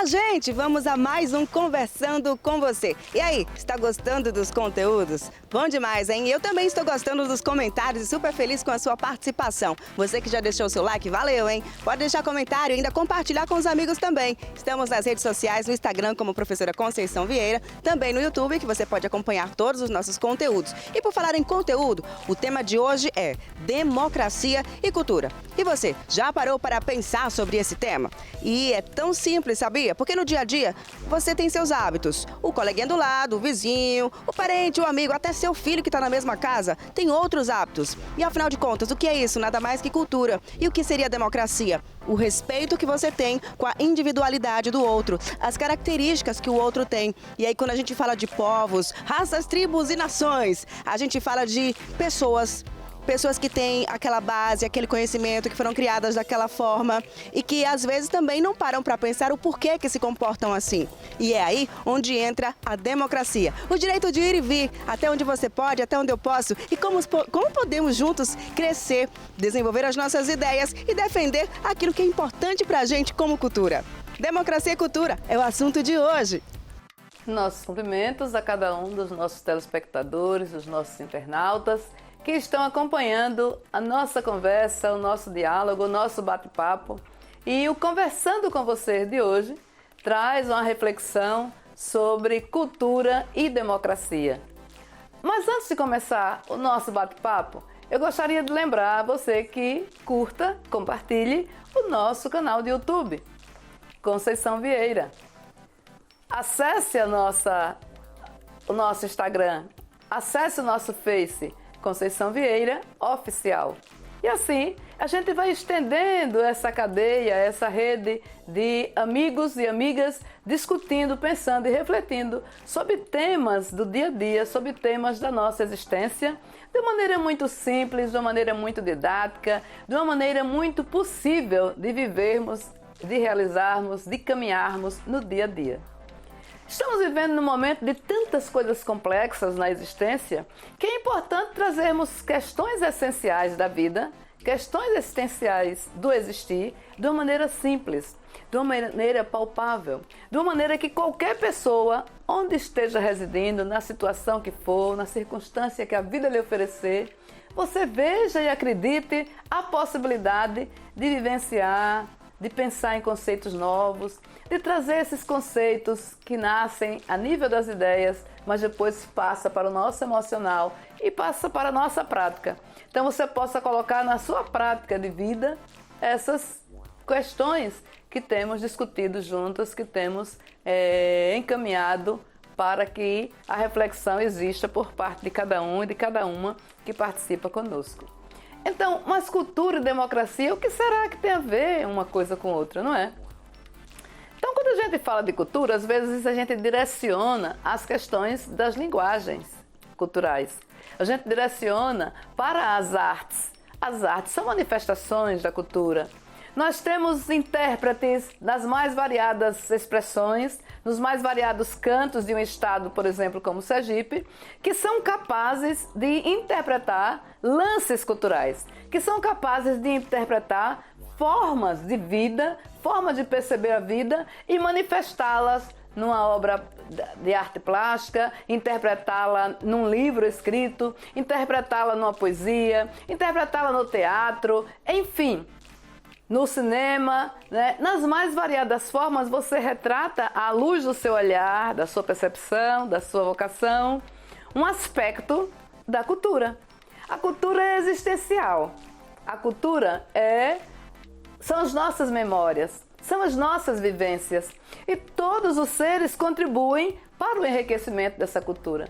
Olá, gente! Vamos a mais um Conversando com você. E aí, está gostando dos conteúdos? Bom demais, hein? Eu também estou gostando dos comentários e super feliz com a sua participação. Você que já deixou o seu like, valeu, hein? Pode deixar comentário e ainda compartilhar com os amigos também. Estamos nas redes sociais, no Instagram como Professora Conceição Vieira, também no YouTube, que você pode acompanhar todos os nossos conteúdos. E por falar em conteúdo, o tema de hoje é democracia e cultura. E você, já parou para pensar sobre esse tema? E é tão simples, sabia? Porque no dia a dia você tem seus hábitos. O coleguinha do lado, o vizinho, o parente, o amigo, até seu filho que está na mesma casa tem outros hábitos. E afinal de contas, o que é isso? Nada mais que cultura. E o que seria democracia? O respeito que você tem com a individualidade do outro, as características que o outro tem. E aí quando a gente fala de povos, raças, tribos e nações, a gente fala de pessoas que têm aquela base, aquele conhecimento, que foram criadas daquela forma e que às vezes também não param para pensar o porquê que se comportam assim. E é aí onde entra a democracia. O direito de ir e vir, até onde você pode, até onde eu posso, e como podemos juntos crescer, desenvolver as nossas ideias e defender aquilo que é importante para a gente como cultura. Democracia e cultura é o assunto de hoje. Nossos cumprimentos a cada um dos nossos telespectadores, dos nossos internautas, que estão acompanhando a nossa conversa, o nosso diálogo, o nosso bate-papo. E o Conversando com Você de hoje traz uma reflexão sobre cultura e democracia. Mas antes de começar o nosso bate-papo, eu gostaria de lembrar a você que curta, compartilhe o nosso canal de YouTube, Conceição Vieira. Acesse o nosso Instagram, acesse o nosso Face, Conceição Vieira Oficial. E assim, a gente vai estendendo essa cadeia, essa rede de amigos e amigas discutindo, pensando e refletindo sobre temas do dia a dia, sobre temas da nossa existência, de uma maneira muito simples, de uma maneira muito didática, de uma maneira muito possível de vivermos, de realizarmos, de caminharmos no dia a dia. Estamos vivendo num momento de tantas coisas complexas na existência que é importante trazermos questões essenciais da vida, questões existenciais do existir, de uma maneira simples, de uma maneira palpável, de uma maneira que qualquer pessoa, onde esteja residindo, na situação que for, na circunstância que a vida lhe oferecer, você veja e acredite a possibilidade de vivenciar, de pensar em conceitos novos, de trazer esses conceitos que nascem a nível das ideias, mas depois passa para o nosso emocional e passa para a nossa prática. Então você possa colocar na sua prática de vida essas questões que temos discutido juntas, que temos encaminhado para que a reflexão exista por parte de cada um e de cada uma que participa conosco. Então, mas cultura e democracia, o que será que tem a ver uma coisa com outra, não é? Então, quando a gente fala de cultura, às vezes a gente direciona as questões das linguagens culturais. A gente direciona para as artes. As artes são manifestações da cultura. Nós temos intérpretes das mais variadas expressões, nos mais variados cantos de um estado, por exemplo, como Sergipe, que são capazes de interpretar lances culturais, que são capazes de interpretar formas de vida, formas de perceber a vida e manifestá-las numa obra de arte plástica, interpretá-la num livro escrito, interpretá-la numa poesia, interpretá-la no teatro, enfim. No cinema, né? Nas mais variadas formas, você retrata, à luz do seu olhar, da sua percepção, da sua vocação, um aspecto da cultura. A cultura é existencial. A cultura são as nossas memórias, são as nossas vivências. E todos os seres contribuem para o enriquecimento dessa cultura.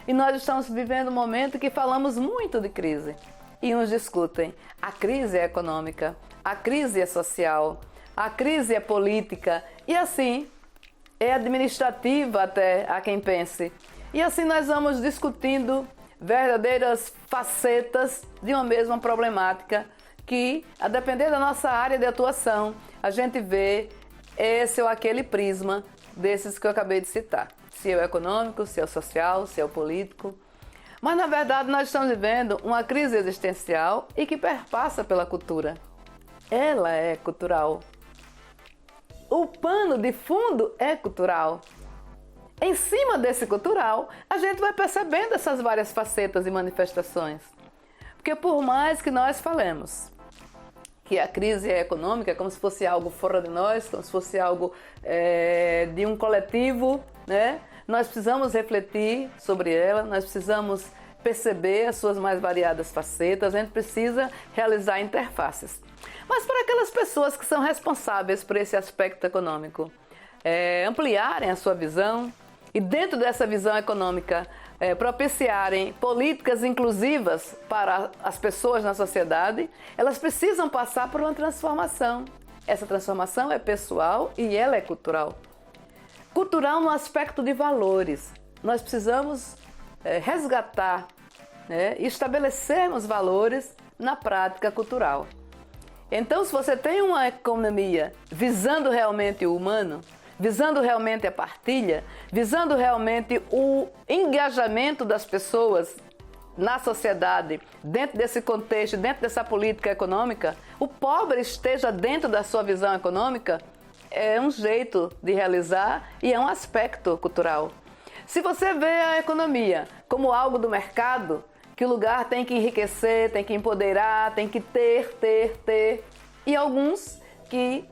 E nós estamos vivendo um momento que falamos muito de crise. E uns discutem, a crise é econômica, a crise é social, a crise é política e assim é administrativa até, há quem pense. E assim nós vamos discutindo verdadeiras facetas de uma mesma problemática que, a depender da nossa área de atuação, a gente vê esse ou aquele prisma desses que eu acabei de citar. Se é o econômico, se é o social, se é o político. Mas, na verdade, nós estamos vivendo uma crise existencial e que perpassa pela cultura. Ela é cultural. o pano de fundo é cultural. Em cima desse cultural, a gente vai percebendo essas várias facetas e manifestações. Porque por mais que nós falemos que a crise é econômica, é como se fosse algo fora de nós, como se fosse algo de um coletivo, né? Nós precisamos refletir sobre ela, nós precisamos perceber as suas mais variadas facetas, a gente precisa realizar interfaces. Mas para aquelas pessoas que são responsáveis por esse aspecto econômico, ampliarem a sua visão e dentro dessa visão econômica propiciarem políticas inclusivas para as pessoas na sociedade, elas precisam passar por uma transformação. Essa transformação é pessoal e ela é cultural. Cultural no aspecto de valores. Nós precisamos resgatar e estabelecermos valores na prática cultural. Então, se você tem uma economia visando realmente o humano, visando realmente a partilha, visando realmente o engajamento das pessoas na sociedade, dentro desse contexto, dentro dessa política econômica, o pobre esteja dentro da sua visão econômica, é um jeito de realizar e é um aspecto cultural. Se você vê a economia como algo do mercado, que o lugar tem que enriquecer, tem que empoderar, tem que ter, e alguns que...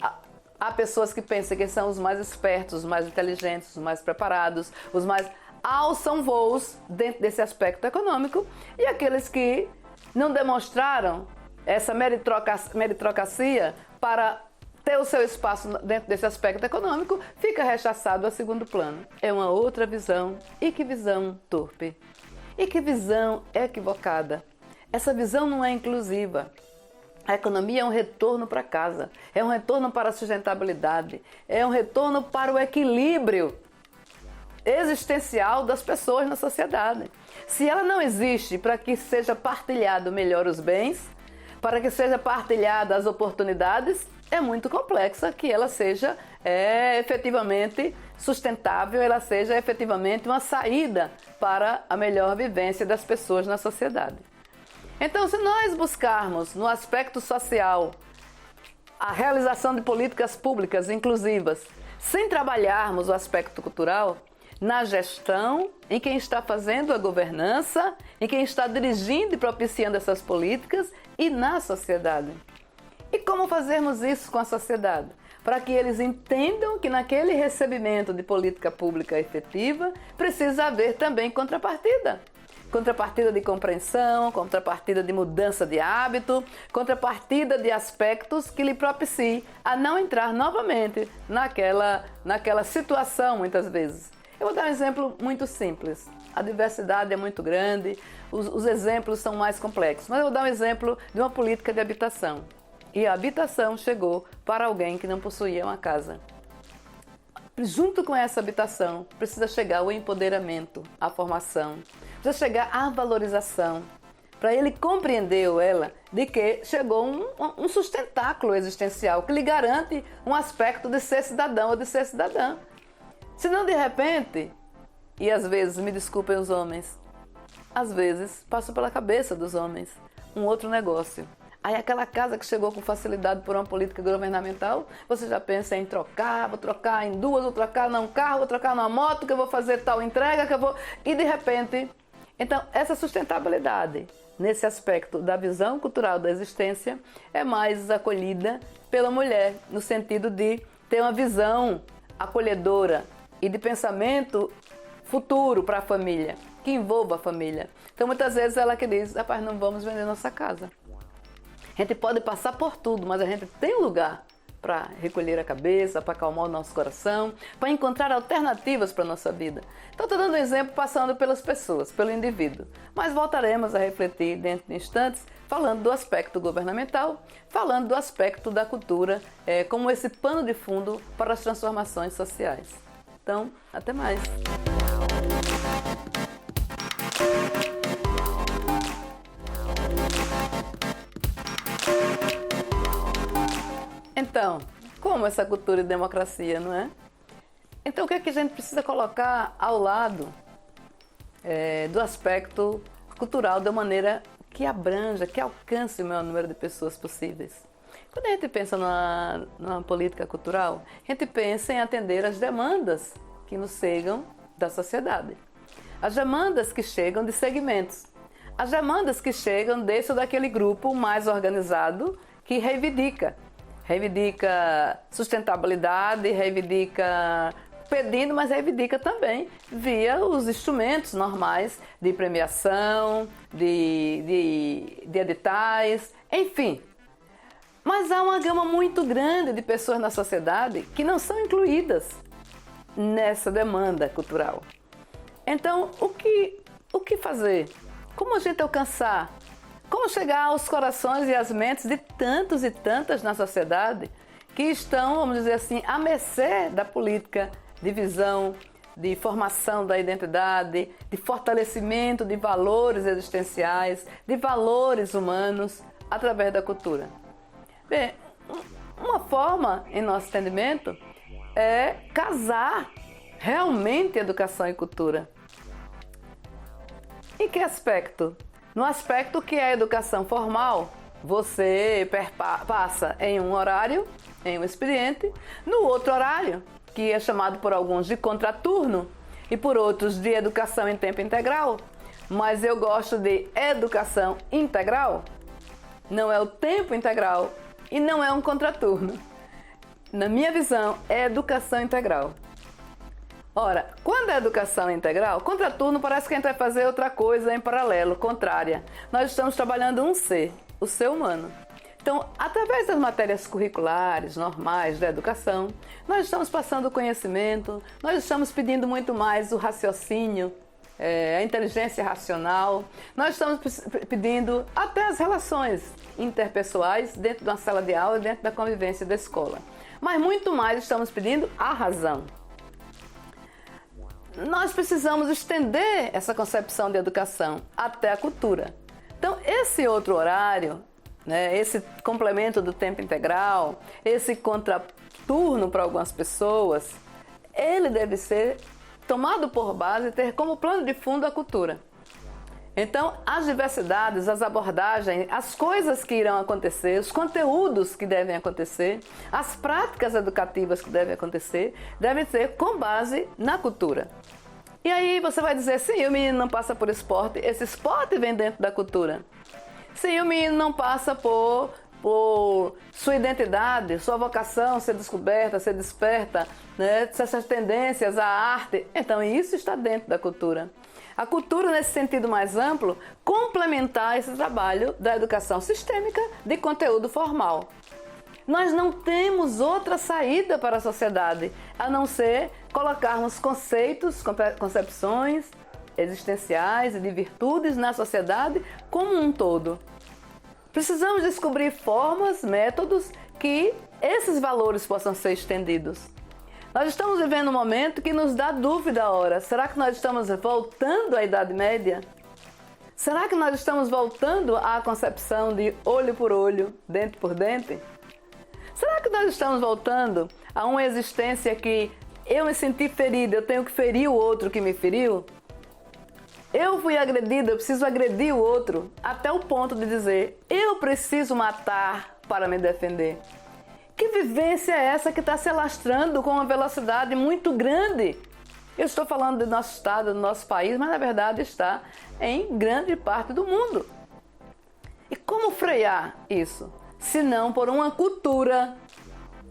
Há pessoas que pensam que são os mais espertos, os mais inteligentes, os mais preparados, os mais alçam voos dentro desse aspecto econômico, e aqueles que não demonstraram essa meritocracia para ter o seu espaço dentro desse aspecto econômico, fica rechaçado a segundo plano. É uma outra visão. E que visão torpe. E que visão equivocada. Essa visão não é inclusiva. A economia é um retorno para casa, é um retorno para a sustentabilidade, é um retorno para o equilíbrio existencial das pessoas na sociedade. Se ela não existe para que seja partilhado melhor os bens, para que seja partilhada as oportunidades, é muito complexa que ela seja efetivamente sustentável, ela seja efetivamente uma saída para a melhor vivência das pessoas na sociedade. Então, se nós buscarmos no aspecto social a realização de políticas públicas inclusivas, sem trabalharmos o aspecto cultural, na gestão, em quem está fazendo a governança, em quem está dirigindo e propiciando essas políticas e na sociedade. E como fazermos isso com a sociedade? Para que eles entendam que naquele recebimento de política pública efetiva precisa haver também contrapartida. Contrapartida de compreensão, contrapartida de mudança de hábito, contrapartida de aspectos que lhe propiciem a não entrar novamente naquela situação, muitas vezes. Eu vou dar um exemplo muito simples. A diversidade é muito grande, os exemplos são mais complexos, mas eu vou dar um exemplo de uma política de habitação. E a habitação chegou para alguém que não possuía uma casa. Junto com essa habitação, precisa chegar o empoderamento, a formação, precisa chegar a valorização, para ele compreender ou ela de que chegou um sustentáculo existencial que lhe garante um aspecto de ser cidadão ou de ser cidadã. Senão, de repente, e às vezes, me desculpem os homens, às vezes passa pela cabeça dos homens um outro negócio. Aí aquela casa que chegou com facilidade por uma política governamental, você já pensa em trocar, vou trocar em duas, vou trocar num carro, vou trocar numa moto, que eu vou fazer tal entrega, que eu vou... E de repente... Então, essa sustentabilidade, nesse aspecto da visão cultural da existência, é mais acolhida pela mulher, no sentido de ter uma visão acolhedora e de pensamento futuro para a família, que envolva a família. Então, muitas vezes ela que diz, rapaz, não vamos vender nossa casa. A gente pode passar por tudo, mas a gente tem um lugar para recolher a cabeça, para acalmar o nosso coração, para encontrar alternativas para a nossa vida. Então, estou dando um exemplo passando pelas pessoas, pelo indivíduo. Mas voltaremos a refletir dentro de instantes, falando do aspecto governamental, falando do aspecto da cultura, como esse pano de fundo para as transformações sociais. Então, até mais! Então, como essa cultura e democracia, não é? Então, o que é que a gente precisa colocar ao lado do aspecto cultural de uma maneira que abranja, que alcance o maior número de pessoas possíveis? Quando a gente pensa numa política cultural, a gente pensa em atender as demandas que nos chegam da sociedade. As demandas que chegam de segmentos. As demandas que chegam desse ou daquele grupo mais organizado que reivindica sustentabilidade, reivindica pedindo, mas reivindica também via os instrumentos normais de premiação, de editais, enfim. Mas há uma gama muito grande de pessoas na sociedade que não são incluídas nessa demanda cultural. Então, o que fazer? Como a gente alcançar? Como chegar aos corações e às mentes de tantos e tantas na sociedade que estão, vamos dizer assim, à mercê da política de visão, de formação da identidade, de fortalecimento de valores existenciais, de valores humanos através da cultura? Bem, uma forma em nosso entendimento é casar realmente educação e cultura. Em que aspecto? No aspecto que é a educação formal, você passa em um horário, em um expediente, no outro horário, que é chamado por alguns de contraturno e por outros de educação em tempo integral, mas eu gosto de educação integral. Não é o tempo integral e não é um contraturno. Na minha visão, é educação integral. Ora, quando é educação integral, contraturno parece que a gente vai fazer outra coisa em paralelo, contrária. Nós estamos trabalhando um ser, o ser humano. Então, através das matérias curriculares normais da educação, nós estamos passando conhecimento, nós estamos pedindo muito mais o raciocínio, a inteligência racional, nós estamos pedindo até as relações interpessoais dentro de uma sala de aula, dentro da convivência da escola. Mas muito mais estamos pedindo a razão. Nós precisamos estender essa concepção de educação até a cultura. Então, esse outro horário, esse complemento do tempo integral, esse contraturno para algumas pessoas, ele deve ser tomado por base e ter como plano de fundo a cultura. Então, as diversidades, as abordagens, as coisas que irão acontecer, os conteúdos que devem acontecer, as práticas educativas que devem acontecer, devem ser com base na cultura. E aí você vai dizer, sim, o menino não passa por esporte, esse esporte vem dentro da cultura. Sim, o menino não passa por sua identidade, sua vocação ser descoberta, ser desperta, essas tendências à arte. Então, isso está dentro da cultura. A cultura, nesse sentido mais amplo, complementar esse trabalho da educação sistêmica de conteúdo formal. Nós não temos outra saída para a sociedade, a não ser colocarmos conceitos, concepções existenciais e de virtudes na sociedade como um todo. Precisamos descobrir formas, métodos que esses valores possam ser estendidos. Nós estamos vivendo um momento que nos dá dúvida, ora, será que nós estamos voltando à Idade Média? Será que nós estamos voltando à concepção de olho por olho, dente por dente? Será que nós estamos voltando a uma existência que eu me senti ferida, eu tenho que ferir o outro que me feriu? Eu fui agredida, eu preciso agredir o outro, até o ponto de dizer, eu preciso matar para me defender. Que vivência é essa que está se alastrando com uma velocidade muito grande? Eu estou falando do nosso estado, do nosso país, mas na verdade está em grande parte do mundo. E como frear isso? Se não por uma cultura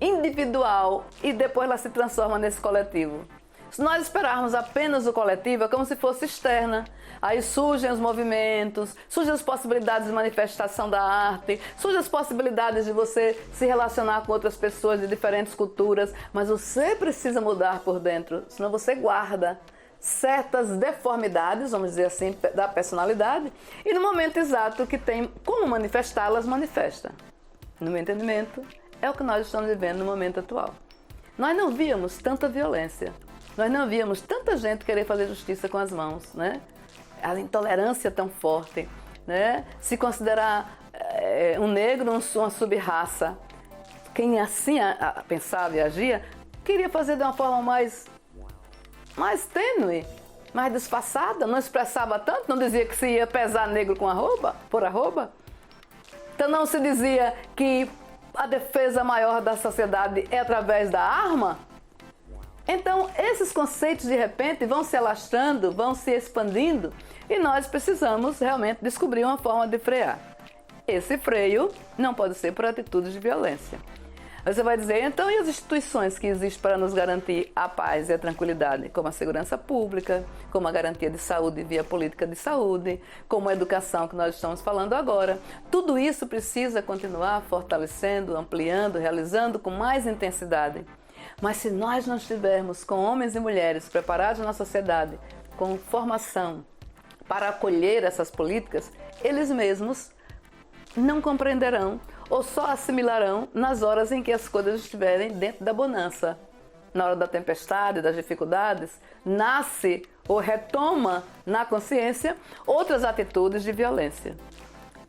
individual e depois ela se transforma nesse coletivo. Se nós esperarmos apenas o coletivo, é como se fosse externa. Aí surgem os movimentos, surgem as possibilidades de manifestação da arte, surgem as possibilidades de você se relacionar com outras pessoas de diferentes culturas, mas você precisa mudar por dentro, senão você guarda certas deformidades, vamos dizer assim, da personalidade, e no momento exato que tem como manifestá-las, manifesta. No meu entendimento, é o que nós estamos vivendo no momento atual. Nós não víamos tanta violência. Nós não víamos tanta gente querer fazer justiça com as mãos, A intolerância tão forte, Se considerar um negro uma sub-raça. Quem assim pensava e agia, queria fazer de uma forma mais tênue, mais disfarçada, não expressava tanto, não dizia que se ia pesar negro com arroba, por arroba. Então não se dizia que a defesa maior da sociedade é através da arma? Então, esses conceitos, de repente, vão se alastrando, vão se expandindo e nós precisamos realmente descobrir uma forma de frear. Esse freio não pode ser por atitudes de violência. Você vai dizer, então, e as instituições que existem para nos garantir a paz e a tranquilidade? Como a segurança pública, como a garantia de saúde via política de saúde, como a educação que nós estamos falando agora. Tudo isso precisa continuar fortalecendo, ampliando, realizando com mais intensidade. Mas se nós não estivermos com homens e mulheres preparados na sociedade, com formação para acolher essas políticas, eles mesmos não compreenderão ou só assimilarão nas horas em que as coisas estiverem dentro da bonança. Na hora da tempestade, das dificuldades, nasce ou retoma na consciência outras atitudes de violência.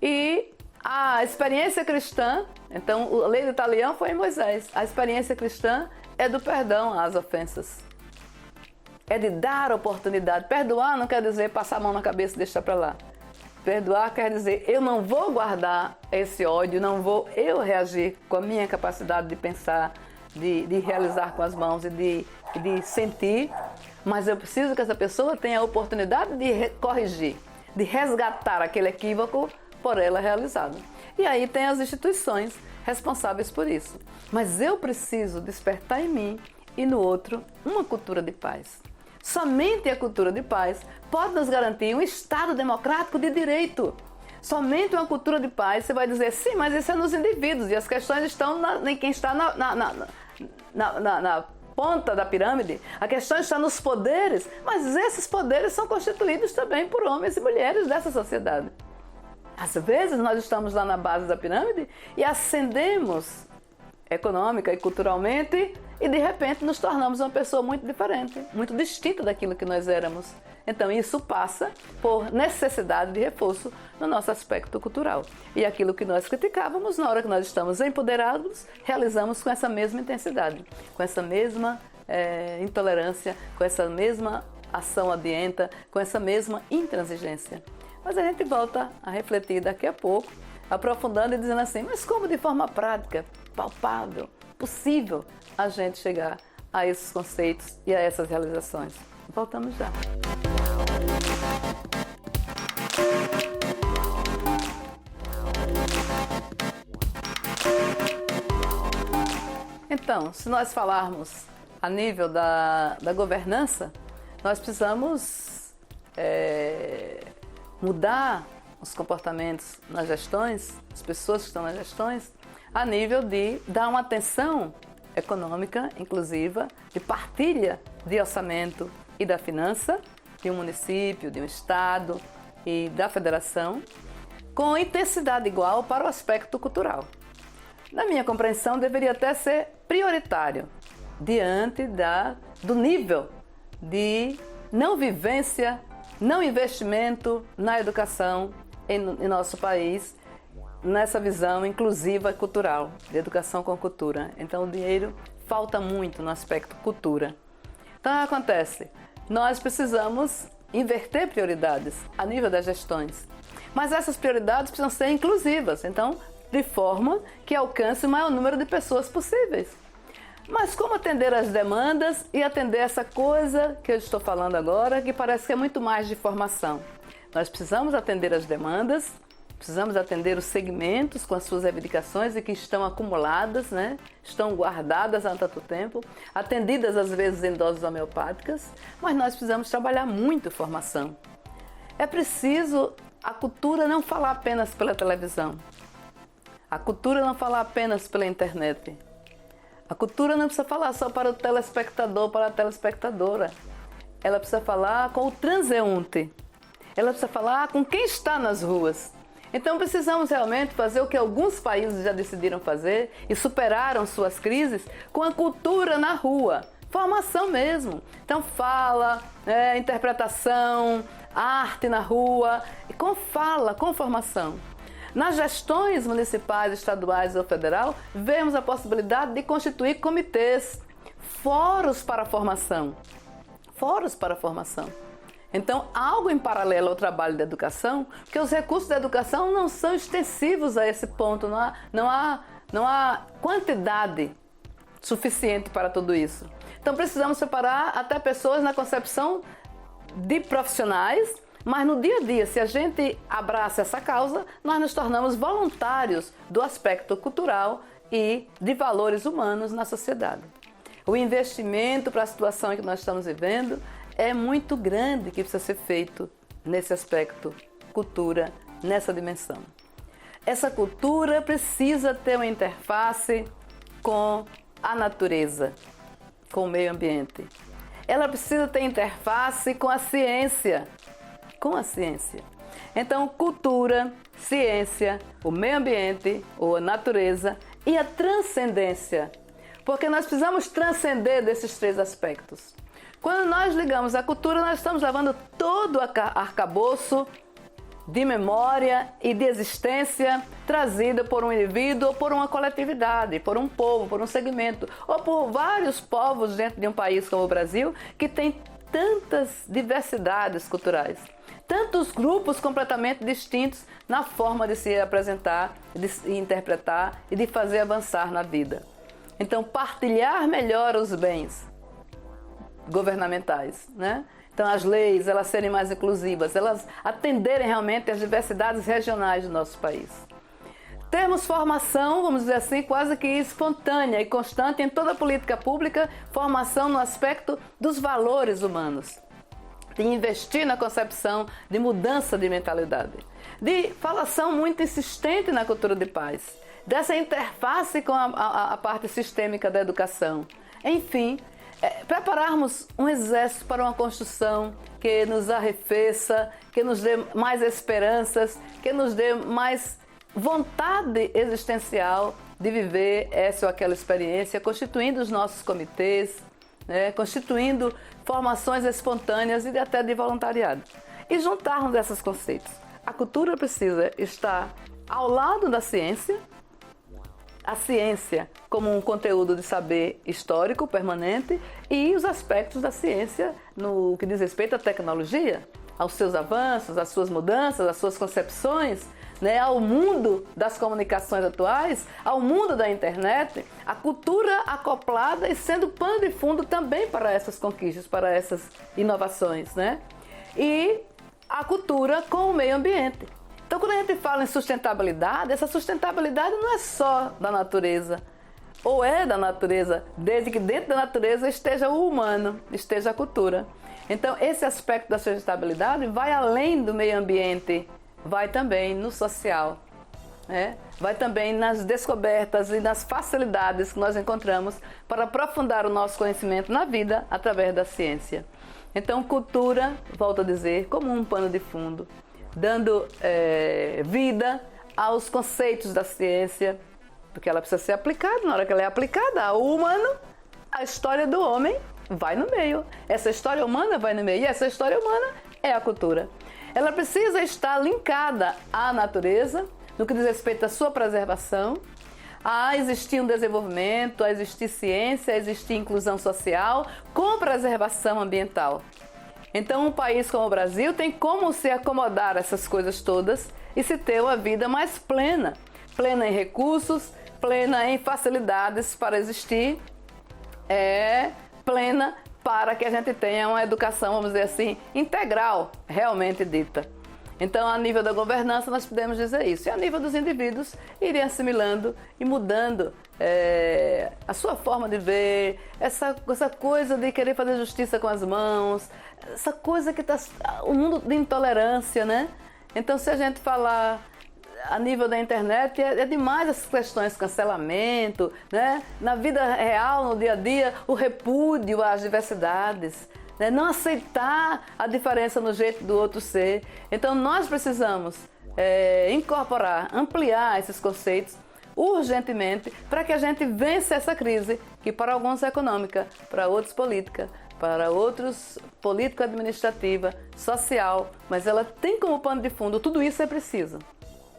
E a experiência cristã, então a lei do talião foi em Moisés, a experiência cristã é do perdão às ofensas. É de dar oportunidade. Perdoar não quer dizer passar a mão na cabeça e deixar para lá. Perdoar quer dizer, eu não vou guardar esse ódio, não vou eu reagir com a minha capacidade de pensar, de realizar com as mãos e de sentir, mas eu preciso que essa pessoa tenha a oportunidade de corrigir, de resgatar aquele equívoco por ela realizado. E aí tem as instituições responsáveis por isso. Mas eu preciso despertar em mim e no outro uma cultura de paz. Somente a cultura de paz pode nos garantir um Estado democrático de direito. Somente uma cultura de paz, você vai dizer, sim, mas isso é nos indivíduos e as questões estão em quem está na ponta da pirâmide. A questão está nos poderes, mas esses poderes são constituídos também por homens e mulheres dessa sociedade. Às vezes nós estamos lá na base da pirâmide e ascendemos econômica e culturalmente e de repente nos tornamos uma pessoa muito diferente, muito distinta daquilo que nós éramos. Então isso passa por necessidade de reforço no nosso aspecto cultural. E aquilo que nós criticávamos, na hora que nós estamos empoderados, realizamos com essa mesma intensidade, com essa mesma intolerância, com essa mesma ação odienta, com essa mesma intransigência. Mas a gente volta a refletir daqui a pouco, aprofundando e dizendo assim, mas como de forma prática, palpável, possível a gente chegar a esses conceitos e a essas realizações? Voltamos já. Então, se nós falarmos a nível da governança, nós precisamos mudar os comportamentos nas gestões, as pessoas que estão nas gestões, a nível de dar uma atenção econômica inclusiva, de partilha de orçamento e da finança de um município, de um estado e da federação, com intensidade igual para o aspecto cultural. Na minha compreensão, deveria até ser prioritário diante do nível de não vivência, não investimento na educação em nosso país, nessa visão inclusiva e cultural, de educação com cultura. Então, o dinheiro falta muito no aspecto cultura. Então, acontece, nós precisamos inverter prioridades a nível das gestões. Mas essas prioridades precisam ser inclusivas, então, de forma que alcance o maior número de pessoas possíveis. Mas como atender as demandas e atender essa coisa que eu estou falando agora, que parece que é muito mais de formação? Nós precisamos atender as demandas, precisamos atender os segmentos com as suas reivindicações e que estão acumuladas, né? Estão guardadas há tanto tempo, atendidas às vezes em doses homeopáticas, mas nós precisamos trabalhar muito formação. É preciso a cultura não falar apenas pela televisão, a cultura não falar apenas pela internet. A cultura não precisa falar só para o telespectador, para a telespectadora. Ela precisa falar com o transeunte. Ela precisa falar com quem está nas ruas. Então precisamos realmente fazer o que alguns países já decidiram fazer e superaram suas crises com a cultura na rua. Formação mesmo. Então fala, interpretação, arte na rua, com fala, com formação. Nas gestões municipais, estaduais ou federal, vemos a possibilidade de constituir comitês, fóruns para a formação. Fóruns para a formação. Então, algo em paralelo ao trabalho da educação, porque os recursos da educação não são extensivos a esse ponto, não há não há quantidade suficiente para tudo isso. Então precisamos separar até pessoas na concepção de profissionais, mas no dia a dia, se a gente abraça essa causa, nós nos tornamos voluntários do aspecto cultural e de valores humanos na sociedade. O investimento para a situação que nós estamos vivendo é muito grande que precisa ser feito nesse aspecto, cultura, nessa dimensão. Essa cultura precisa ter uma interface com a natureza, com o meio ambiente. Ela precisa ter interface com a ciência. Então, cultura, ciência, o meio ambiente, ou a natureza e a transcendência. Porque nós precisamos transcender desses três aspectos. Quando nós ligamos à cultura, nós estamos levando todo o arcabouço de memória e de existência trazida por um indivíduo ou por uma coletividade, por um povo, por um segmento, ou por vários povos dentro de um país como o Brasil, que tem tantas diversidades culturais, tantos grupos completamente distintos na forma de se apresentar, de se interpretar e de fazer avançar na vida. Então, partilhar melhor os bens governamentais, né? Então, as leis, elas serem mais inclusivas, elas atenderem realmente às diversidades regionais do nosso país. Termos formação, vamos dizer assim, quase que espontânea e constante em toda a política pública, formação no aspecto dos valores humanos, de investir na concepção de mudança de mentalidade, de falação muito insistente na cultura de paz, dessa interface com a parte sistêmica da educação. Enfim, prepararmos um exército para uma construção que nos arrefeça, que nos dê mais esperanças, que nos dê mais vontade existencial de viver essa ou aquela experiência, constituindo os nossos comitês, né, constituindo formações espontâneas e até de voluntariado. E juntarmos esses conceitos. A cultura precisa estar ao lado da ciência, a ciência como um conteúdo de saber histórico permanente e os aspectos da ciência no que diz respeito à tecnologia, aos seus avanços, às suas mudanças, às suas concepções, né, ao mundo das comunicações atuais, ao mundo da internet, a cultura acoplada e sendo pano de fundo também para essas conquistas, para essas inovações, né? E a cultura com o meio ambiente. Então, quando a gente fala em sustentabilidade, essa sustentabilidade não é só da natureza, ou é da natureza, desde que dentro da natureza esteja o humano, esteja a cultura. Então, esse aspecto da sustentabilidade vai além do meio ambiente, vai também no social, né? Vai também nas descobertas e nas facilidades que nós encontramos para aprofundar o nosso conhecimento na vida através da ciência. Então, cultura, volto a dizer, como um pano de fundo, dando vida aos conceitos da ciência, porque ela precisa ser aplicada. Na hora que ela é aplicada ao humano, a história do homem vai no meio. Essa história humana vai no meio. E essa história humana é a cultura. Ela precisa estar linkada à natureza, no que diz respeito à sua preservação, a existir um desenvolvimento, a existir ciência, a existir inclusão social, com preservação ambiental. Então, um país como o Brasil tem como se acomodar essas coisas todas e se ter uma vida mais plena. Plena em recursos, plena em facilidades para existir, plena para que a gente tenha uma educação, vamos dizer assim, integral, realmente dita. Então, a nível da governança, nós podemos dizer isso. E a nível dos indivíduos, irem assimilando e mudando a sua forma de ver, essa coisa de querer fazer justiça com as mãos, essa coisa que está o mundo de intolerância, né? Então, se a gente falar a nível da internet, é demais essas questões, cancelamento, né? Na vida real, no dia a dia, o repúdio às diversidades, né? Não aceitar a diferença no jeito do outro ser. Então, nós precisamos incorporar, ampliar esses conceitos urgentemente para que a gente vença essa crise, que para alguns é econômica, para outros política, para outros político-administrativa, social, mas ela tem como pano de fundo, tudo isso é preciso.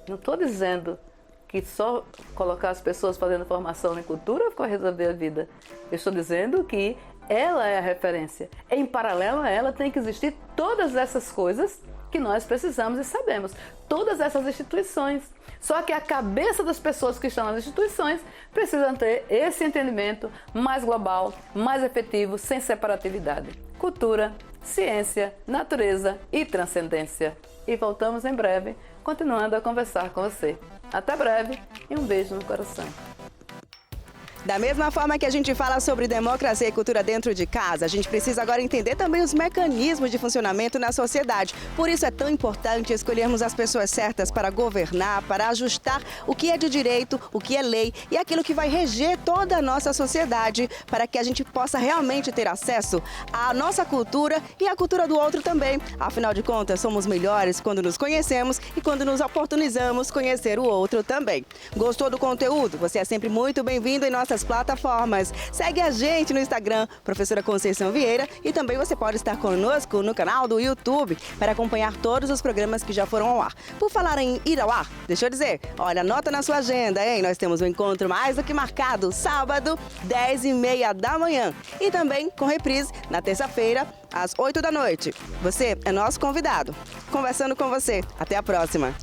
Não estou dizendo que só colocar as pessoas fazendo formação em cultura vai resolver a vida. Eu estou dizendo que ela é a referência. Em paralelo a ela tem que existir todas essas coisas que nós precisamos e sabemos. Todas essas instituições. Só que a cabeça das pessoas que estão nas instituições precisam ter esse entendimento mais global, mais efetivo, sem separatividade. Cultura, ciência, natureza e transcendência. E voltamos em breve, continuando a conversar com você. Até breve e um beijo no coração. Da mesma forma que a gente fala sobre democracia e cultura dentro de casa, a gente precisa agora entender também os mecanismos de funcionamento na sociedade. Por isso é tão importante escolhermos as pessoas certas para governar, para ajustar o que é de direito, o que é lei e aquilo que vai reger toda a nossa sociedade, para que a gente possa realmente ter acesso à nossa cultura e à cultura do outro também. Afinal de contas, somos melhores quando nos conhecemos e quando nos oportunizamos conhecer o outro também. Gostou do conteúdo? Você é sempre muito bem-vindo em nossas plataformas. Segue a gente no Instagram, Professora Conceição Vieira, e também você pode estar conosco no canal do YouTube para acompanhar todos os programas que já foram ao ar. Por falar em ir ao ar, deixa eu dizer, olha, anota na sua agenda, hein? Nós temos um encontro mais do que marcado, sábado, 10h30 da manhã. E também com reprise na terça-feira, às 8 da noite. Você é nosso convidado. Conversando com você. Até a próxima.